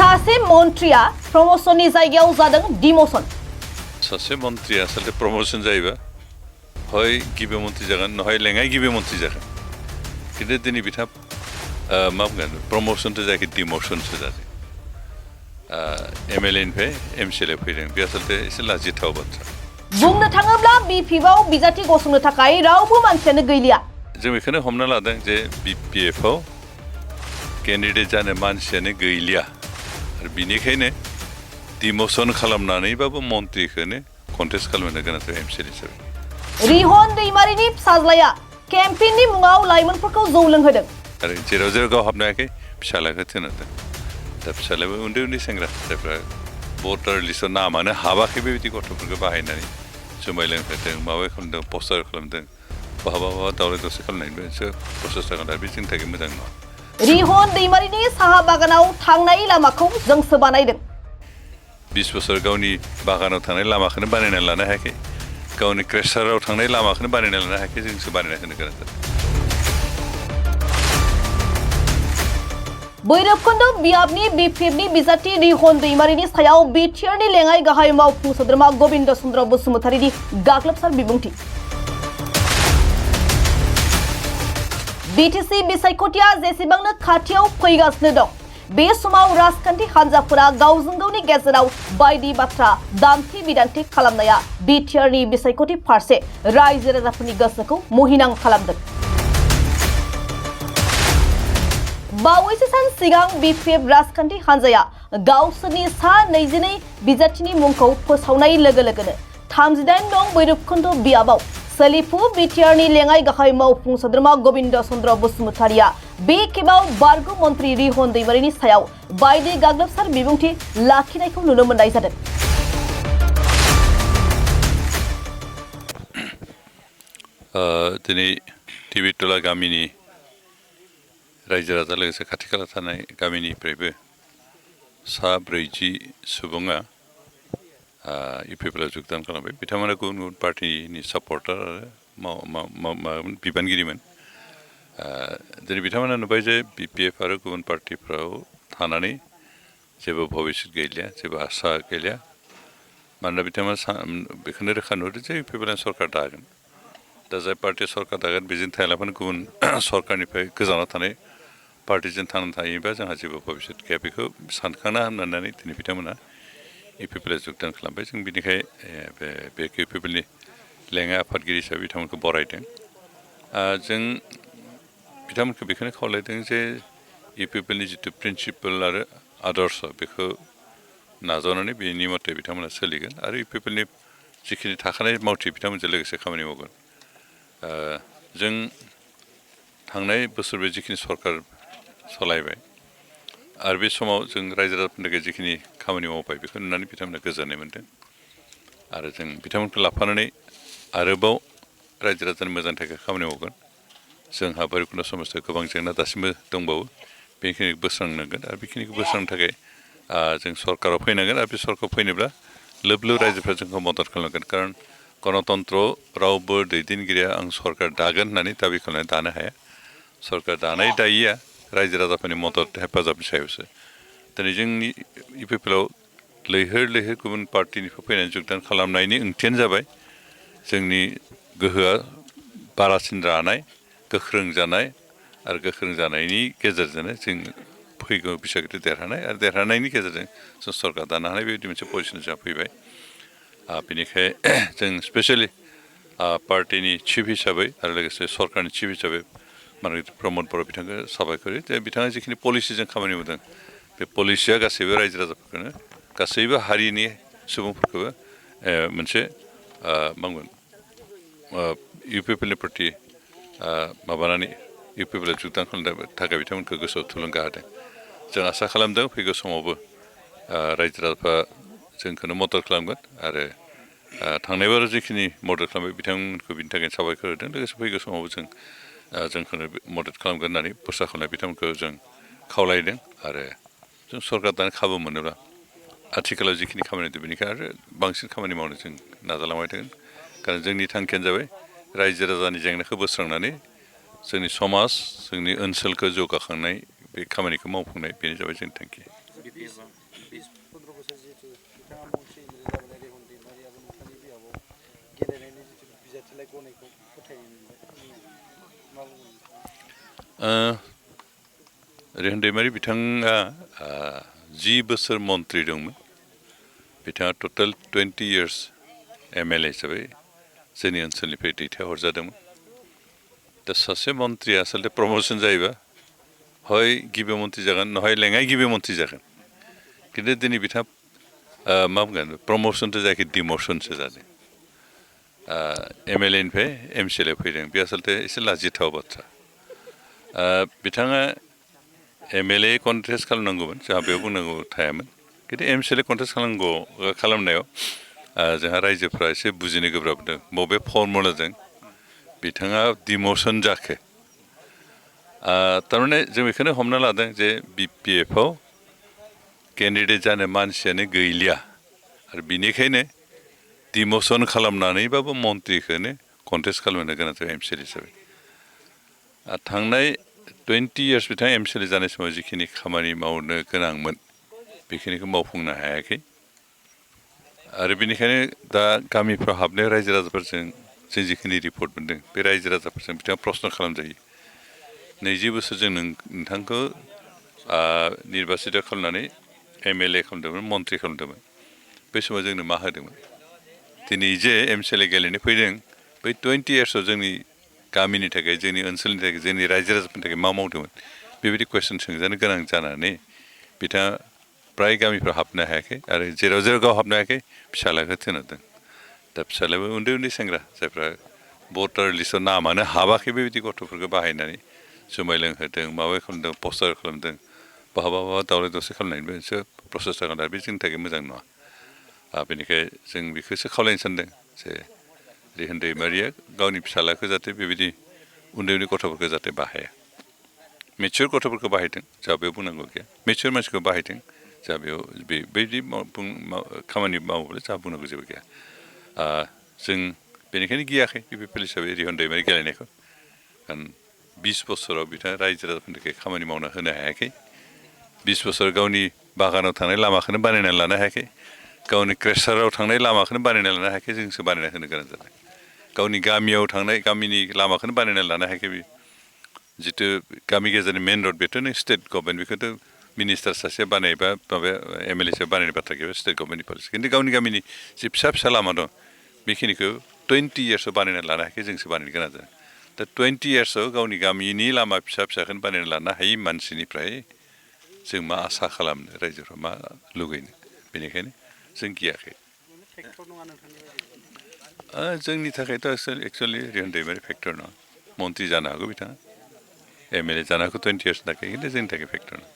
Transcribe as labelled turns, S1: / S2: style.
S1: सासे मन्त्रिया प्रमोशननि जायगायाव जादों डिमोशन।
S2: सासे मन्त्रिया आसलते प्रमोशन जायोबा हय गिबि मन्त्रि जागोन नहय लेङाइ गिबि मन्त्रि जागोन खिन्थु दिनै बिथाङा मा बुंगोन प्रमोशनथ' जायाखै डिमोशनसो जादों। एमएलए निफ्राय एमसिएलए फैदों बे आसलते एसे लाजिथाव बाथ्रा।
S1: बुंनो थाङोब्ला बिपिएफआव बिजाथि गसंनो थाखाय रावबो मानसियानो गैलिया।
S2: जों बेखौनो हमना लादों जे बिपिएफआव केन्डिडेट जानो मानसियानो गैलिया आरो बिनिखायनो डिमोशन खालामनानैबाबो मन्त्रिखौनो कन्टेस्ट खालामनो गोनां जायो एमसिएलए हिसाबै।
S1: रिहन दैमारिनि फिसाज्लाया केम्पेइननि मुङाव लाइमोनफोरखौ जौ लोंहोदों।
S2: आरो जेराव जेराव गाव हाबनो हायाखै फिसालाखौ थिनहरदों। दा फिसालायाबो उन्दै उन्दै सेंग्रा जायफ्रा भटार लिस्टआव नामानो हाबाखै बेबायदि गथ'फोरखौ बाहायनानै जुमाय लोंहोदों माबा खालामदों पस्टार खालामदों बहाबा दावराव दावसि खालामनायनिबो प्रसेस जागोन आरो बे जोंनि थाखाय मोजां नङा।
S1: रिहन दैमारिनि साहा बागानाव थांनाय लामाखौ जोंसो बानायदों।
S2: 20 बोसोर गावनि बागानाव थांनाय लामाखौनो बानायना लानो हायाखै गावनि क्रेसाराव थांनाय लामाखौनो बानायना लानो हायाखै जोंसो बानायना होनो गोनां जादों।
S1: भैरबकुन्द बियाबनि बिपिएफनि बिजाथि रिहन दैमारिनि सायाव बिटिआरनि लेङाइ गाहाय मावफुं सोद्रोमा गबिन्द चन्द्र बसुमतारीनि गाग्लोबसार बिबुंथि। बिटिसि बिसायख'थिया जेसेबांनो खाथियाव फैगासिनो दं बे समाव राजखान्थि हान्जाफोरा गावजों गावनि गेजेराव बायदि बाथ्रा दान्थे बिदान्थे खालामनाया बिटिआरनि बिसायख'थि फारसे रायजो राजाफोरनि गोसोखौ मुहिनां खालामदों। बावैसो सान सिगां बिपिएफ राजखान्थि हान्जाया गावसोरनि सा 22 बिजाथिनि मुंखौ फोसावनाय लोगो लोगोनो 38 नं भैरबकुन्द बियाबाव सोलिफु बिटिआरनि लेङाइ गाहाय मावफुं सोद्रोमा गबिन्द चन्द्र बसुमतारीया बे खेबाव बारग' मन्त्रि रिहन दैमारिनि सायाव बायदि गाग्लोबसार बिबुंथि लाखिनायखौ नुनो मोननाय जादों।
S2: दिनै टिबिटला गामिनि रायजो राजा लोगोसे खाथि खाला थानाय गामिनिफ्रायबो सा 40 सुबुङा इउपिपिएलआव जुगदान खालामबाय। बिथांमोना गुबुन गुबुन पार्टिनि सापर्टार आरो बिबानगिरिमोन। दिनै बिथांमोना नुबाय जे बिपिएफ आरो गुबुन पार्टिफ्राव थानानै जेबो भबिष्यत गैलिया जेबो आसा गैलिया मानोना बिथांमोना बेखौनो रोखा नुहुरो जे इउपिपिएलआ सरकार दागोन। दा जाय पार्टिया सरकार दागोन बेजों थायालाफानो गुबुन सरकारनिफ्राय गोजानाव थानाय पार्टिजों थांनानै थायोबा जोंहा जेबो भबिष्यत गैया बेखौ सानखांना होननानै दिनै बिथांमोना इउपिपिएलआव जुगदान खालामबाय। जों बिनिखाय बे इउपिपिएलनि लेङाइ आफादगिरि हिसाबै बिथांमोनखौ बरायदों। जों बिथांमोनखौ बेखौनो खावलायदों जे इउपिपिएलनि जिथु प्रिन्सिपाल आरो आदर्श बेखौ नाजावनानै बेनि मथे बिथांमोना सोलिगोन आरो इउपिपिएलनि जिखिनि थाखानाय मावथि बिथांमोनजों लोगोसे खामानि मावगोन। जों थांनाय बोसोरबो जिखिनि सरकार सालायबाय आरो बे समाव जों रायजो राजाफोरनि थाखाय जिखिनि खामानि मावबाय बेखौ नुनानै बिथांमोना गोजोननाय मोन्दों आरो जों बिथांमोनखौ लाफानानै आरोबाव रायजो राजानि मोजांनि थाखाय खामानि मावगोन। जोंहा भैरबकुन्द समाजाव गोबां जेंना दासिमबो दंबावो बेखिनिखौ बोस्रांनांगोन आरो बेखिनिखौ बोस्रांनो थाखाय जों सरकाराव फैनांगोन आरो बे सरकाराव फैनोब्ला लोब लोब रायजोफ्रा जोंखौ मदद खालामनांगोन। खारन गणतन्त्रआव रावबो दैदेनगिरिया आं सरकार दागोन होननानै दाबि खालामनानै दानो हाया। सरकार दानाय दायिया रायजो राजाफोरनि मदद हेफाजाबनि सायावसो। दिनै जोंनि इउपिपिएलआव लैहोर लैहोर गुबुन पार्टिनिफ्राय फैनानै जुगदान खालामनायनि ओंथियानो जाबाय जोंनि गोहोआ बारासिन जानाय गोख्रों जानाय आरो गोख्रों जानायनि गेजेरजोंनो जों फैगौ बिसायख'थि देरहानाय आरो देरहानायनि गेजेरजों जों सरकार दानो हानाय बेबायदि मोनसे पजिसन जोंहा फैबाय। बेनिखाय जों स्पेसियेलि पार्टिनि चिफ हिसाबै आरो लोगोसे सरकारनि चिफ हिसाबै माने प्रमद बर' बिथांखौ साबायखर होयो जे बिथाङा जिखिनि पलिसिजों खामानि मावदों बे पलिसिया गासैबो रायजो राजाफोरखौनो गासैबो हारिनि सुबुंफोरखौबो मोनसे मा बुंगोन इउपिपिएलनि प्रति माबानानै इउपिपिएलआव जुगदान खालामनो थाखाय बिथांमोनखौ गोसोआव थुलुंगा होदों। जों आसा खालामदों फैगौ समावबो रायजो राजाफ्रा जोंखौनो मदद खालामगोन आरो थांनाय बाराव जिखिनि मदद खालामबाय बिथांमोनखौ बिनि थाखाय साबायखर होदों। लोगोसे फैगौ समावबो जोंखौनो मदद खालामगोन होननानै बोरसा खालामनाय बिथांमोनखौ जों खावलायदों आरो जों सरकार दानो खाबु मोनोब्ला आथिखालाव जिखिनि खामानि दं बेनिखाय आरो बांसिन खामानि मावनो जों नाजालांबाय थागोन। खारन जोंनि थांखियानो जाबाय रायजो राजानि जेंनाखौ बोस्रांनानै जोंनि समाज जोंनि ओनसोलखौ जौगाखांनाय बे खामानिखौ मावफुंनाय बेनो जाबाय जोंनि थांखि।
S3: गनायखौ फोथायनाय मोनबाय मा बुंगोन
S2: रेहन दैमारि बिथाङा 10 बोसोर मन्त्रि दंमोन बिथाङा टटेल 20 years MLA हिसाबै जोंनि ओनसोलनिफ्राय दैथायहरजादोंमोन दा सासे मन्त्रिया आसलते प्रमोसन जायोबा हय गिबि मन्त्रि जागोन नहय लेङाइ गिबि मन्त्रि जागोन खिन्थु दिनै बिथाङा मा बुंगोन प्रमोसनथ' जायाखै डिमोसनसो जादों MLA निफ्राय MCLA फैदों बे आसलते एसे लाजिथाव बाथ्रा बिथाङा MLA कन्टेस्ट खालामनांगौमोन जोंहा बेयाव बुंनांगौ थायामोन खिन्थु MCLA कन्टेस्ट खालामनायाव जोंहा रायजोफ्रा एसे बुजिनो गोब्राब मोनदों बबे फर्मुलाजों बिथाङा डिमोसन जाखो थारमाने जों बेखौनो हमना लादों जे BPF आव केन्डिडेट जानो मानसियानो गैलिया आरो बिनिखायनो डिमोसन खालामनानैबाबो मन्त्रिखौनो कन्टेस्ट खालामनो गोनां जायो MCLA हिसाबै थांनाय 20 years बिथाङा MCLA जानाय समाव जिखिनि खामानि मावनो गोनांमोन बेखिनिखौ मावफुंनो हायाखै आरो बेनिखायनो दा गामिफ्राव हाबनाय रायजो राजाफोरजों जों जिखिनि रिपर्ट मोनदों बे रायजो राजाफोरजों बिथाङा प्रश्न खालामजायो 20 बोसोरजों नोंथांखौ निर्बासित खालामनानै MLA खालामदोंमोन मन्त्रि खालामदोंमोन बै समाव जोंनो मा होदोंमोन दिनै जे MCLA गेलेनो फैदों बै 20 yearsआव जोंनि गामिनि थाखाय जोंनि ओनसोलनि थाखाय जोंनि रायजो राजाफोरनि थाखाय मा मावदोंमोन बेबायदि कुइसन सोंजानो गोनां जानानै बिथाङा प्राय गामिफ्राव हाबनो हायाखै आरो जेराव गाव हाबनो हायाखै फिसालाखौ थिनहरदों दा फिसालायाबो उन्दै उन्दै सेंग्रा जायफ्रा भटार लिस्टआव नामानो हाबाखै बेबायदि गथ'फोरखौ बाहायनानै जुमाय लोंहोदों माबा खालामदों पस्टार खालामदों बहाबा दावराव दावसि खालामनायनिबो मोनसे प्रसेस जागोन आरो बे जोंनि थाखाय मोजां नङा बेनिखायनो जों बेखौसो खावलायनो सानदों जे रेहन दैमारिया गावनि फिसालाखौ जाहाथे बेबायदि उन्दै उन्दै गथ'फोरखौ जाहाथे बाहाया मेचुर गथ'फोरखौ बाहायदों जोंहा बेयाव बुंनांगौ गैया मेचुर मानसिखौ बाहायदों जोंहा बेयाव बेबायदि खामानि मावोब्ला जोंहा बुंनांगौ जेबो गैया जों बेनिखायनो गियाखै PPL हिसाबै रेहन दैमारि गेलेनायखौ कारण 20 बोसोराव बिथाङा रायजो राजाफोरनि थाखाय खामानि मावना होनो हायाखै 20 बोसोर गावनि बागानाव थांनाय लामाखौनो बानायनानै लानो हायाखै गावनि क्रेसाराव थांनाय लामाखौनो बानायना लानो हायाखै जोंसो बानायना होनो गोनां जादों गावनि गामियाव थांनाय गामिनि लामाखौनो बानायना लानो हायाखै बे जितु गामि गेजेरनि मेन रड बेथ' नों स्टेट गभर्नमेन्ट बेखौथ' मिनिस्टार सासे बानायबा माबा MLA सासे बानायनाय बाथ्रा गैया स्टेट गभर्नमेन्टनि पलिसि खिन्थु गावनि गामिनि जि फिसा फिसा लामा दं बेखिनिखौ 20 yearsआव बानायना लानो हायाखै जोंसो बानायनो गोनां जादों दा 20 yearsआव गावनि गामिनि लामा फिसा फिसाखौनो बानायना लानो हायि मानसिनिफ्राय जों मा आसा खालामनो रायजोफ्रा मा लुगैनो बेनिखायनो जों गियाखै जोंनि थाखायथ' एक्सुवेलि रेहन दैमारि फेक्टर नङा मन्त्रि जानो हागौ बिथाङा MLA जानो हागौ 20 years थाखाय खिन्थु जोंनि थाखाय फेक्टर नङा